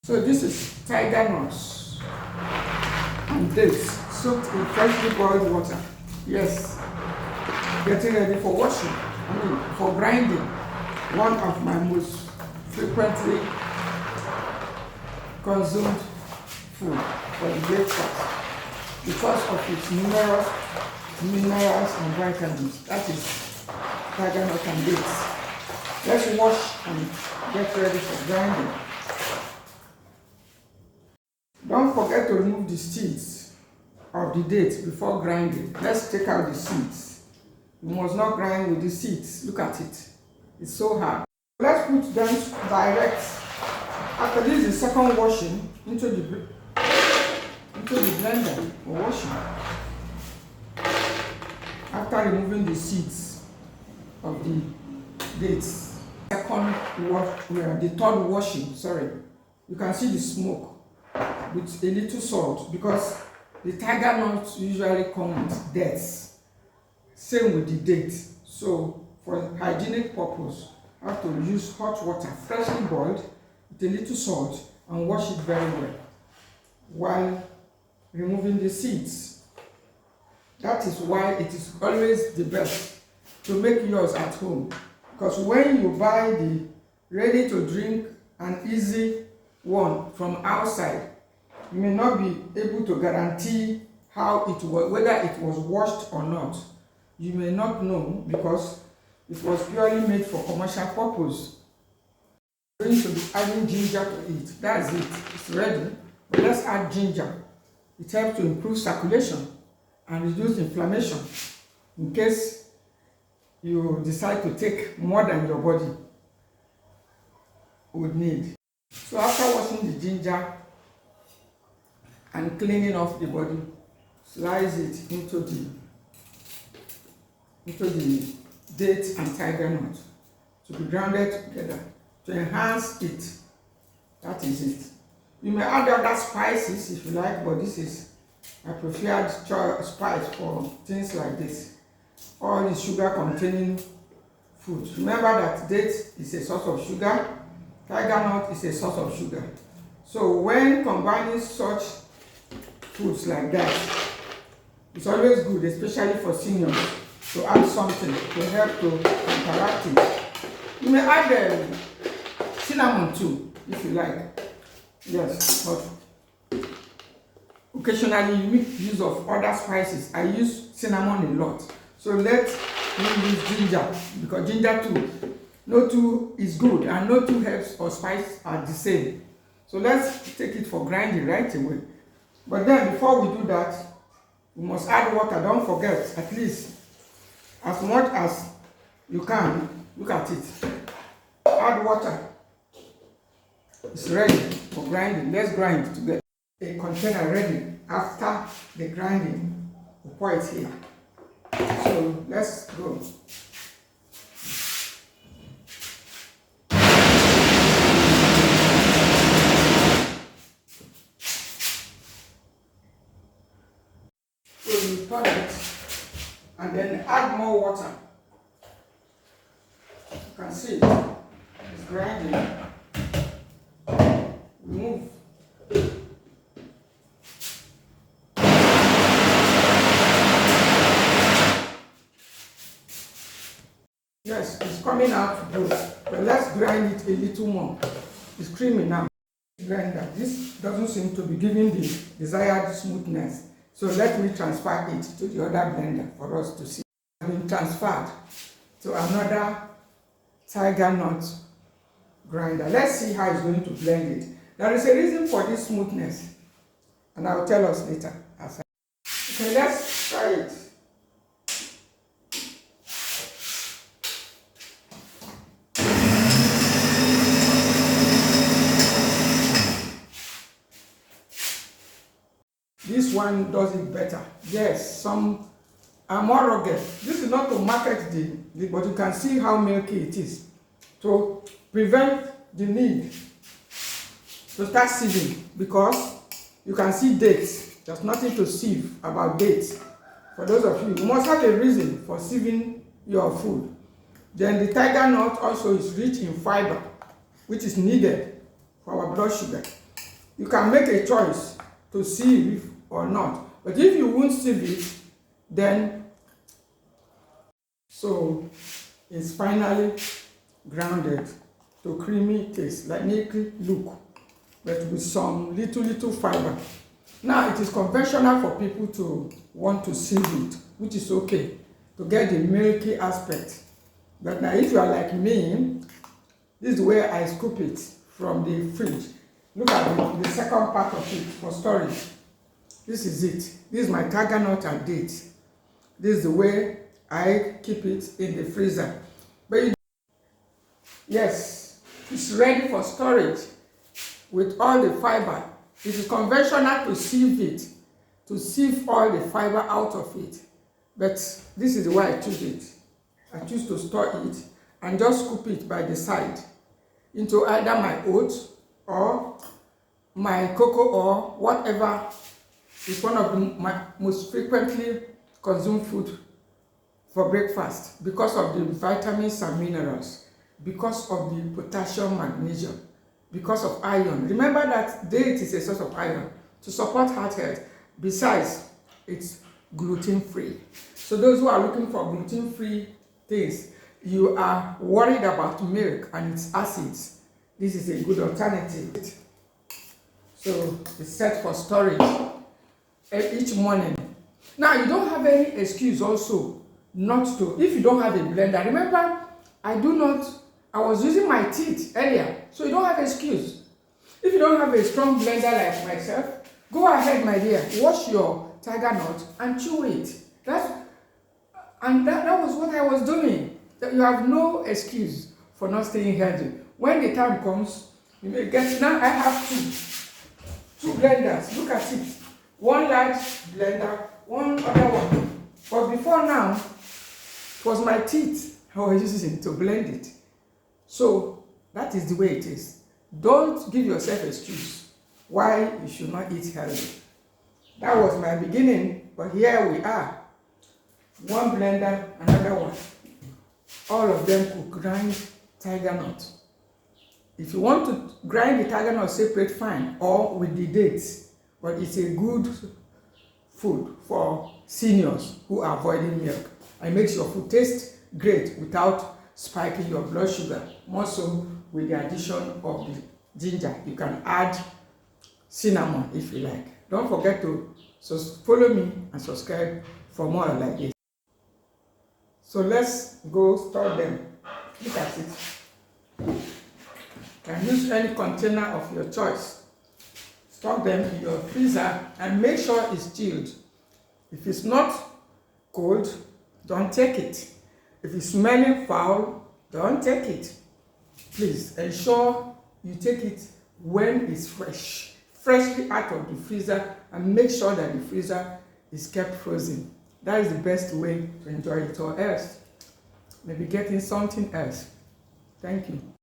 So this is tiger nuts and dates soaked in freshly boiled water. Yes, getting ready for washing, for grinding. One of my most frequently consumed food for the breakfast because of its minerals and vitamins. That is tiger nut and dates. Let's wash and get ready for grinding. Don't forget to remove the seeds of the dates before grinding. Let's take out the seeds. You must not grind with the seeds. Look at it. It's so hard. Let's put them direct. After this, the second washing into the blender for washing. After removing the seeds of the dates. The third washing, you can see the smoke with a little salt because the tiger nuts usually come with dirt. Same with the date. So for hygienic purpose, I have to use hot water, freshly boiled, with a little salt, and wash it very well while removing the seeds. That is why it is always the best to make yours at home, because when you buy the ready to drink and easy one from outside, you may not be able to guarantee how it was, whether it was washed or not. You may not know because it was purely made for commercial purpose. We're going to be adding ginger to it. That's it. It's ready. But let's add ginger. It helps to improve circulation and reduce inflammation in case you decide to take more than your body would need. So after washing the ginger and cleaning off the body, slice it into the date and tiger nut to be grounded together to enhance it. That is it. You may add other spices if you like, but this is my preferred spice for things like this. All the sugar containing foods. Remember that date is a source of sugar, tiger nut is a source of sugar. So when combining such foods like that, it's always good, especially for seniors, to add something to help to counteract it. You may add cinnamon too, if you like. Yes, but occasionally you make use of other spices. I use cinnamon a lot. So let me use ginger, because ginger too, no two is good, and no two herbs or spice are the same. So let's take it for grinding right away. But then before we do that, we must add water. Don't forget, at least as much as you can. Look at it. Add water. It's ready for grinding. Let's grind together. A container ready. After the grinding, we pour it here. So let's go. So you pour it and then add more water. You can see it's grinding. Remove. Yes, it's coming out good, but let's grind it a little more. It's creamy now. Grinder. This doesn't seem to be giving the desired smoothness. So let me transfer it to the other blender for us to see. It's been transferred to another tiger nut grinder. Let's see how it's going to blend it. There is a reason for this smoothness, and I'll tell us later. Okay, let's try it. This one does it better. Yes, some are more rugged. This is not to market but you can see how milky it is. To prevent the need to start sieving, because you can see dates. There's nothing to sieve about dates. For those of you must have a reason for sieving your food. Then the tiger nut also is rich in fiber, which is needed for our blood sugar. You can make a choice to sieve or not. But if you won't sieve it, then so it's finally grounded to creamy taste, like milky look, but with some little fiber. Now it is conventional for people to want to sieve it, which is okay, to get the milky aspect. But now if you are like me, this is where I scoop it from the fridge. Look at the second part of it for storage. This is it. This is my tigernut and date. This is the way I keep it in the freezer. But yes, it's ready for storage with all the fiber. It is conventional to sieve it, to sieve all the fiber out of it. But this is the way I choose it. I choose to store it and just scoop it by the side into either my oats or my cocoa or whatever is one of my most frequently consumed food for breakfast, because of the vitamins and minerals, because of the potassium, magnesium, because of iron. Remember that date is a source of iron to support heart health. Besides, it's gluten-free. So those who are looking for gluten-free things, you are worried about milk and its acids, this is a good alternative. So it's set for storage each morning. Now you don't have any excuse also not to, if you don't have a blender. Remember, I was using my teeth earlier, so you don't have excuse. If you don't have a strong blender like myself, go ahead, my dear, wash your tigernut and chew it. That was what I was doing. You have no excuse for not staying healthy. When the time comes, you may get, now I have two blenders. Look at it. One large blender, one other one. But before now, it was my teeth I was using to blend it. So that is the way it is. Don't give yourself excuse why you should not eat healthy. That was my beginning, but here we are. One blender, another one. All of them could grind tigernut. If you want to grind the tigernut separate, fine, or with the dates. But it's a good food for seniors who are avoiding milk. And it makes your food taste great without spiking your blood sugar. More so with the addition of the ginger. You can add cinnamon if you like. Don't forget to follow me and subscribe for more like this. So let's go store them. Look at it. You can use any container of your choice. Store them in your freezer and make sure it's chilled. If it's not cold, don't take it. If it's smelling foul, don't take it. Please ensure you take it when it's fresh, freshly out of the freezer, and make sure that the freezer is kept frozen. That is the best way to enjoy it, or else maybe getting something else. Thank you.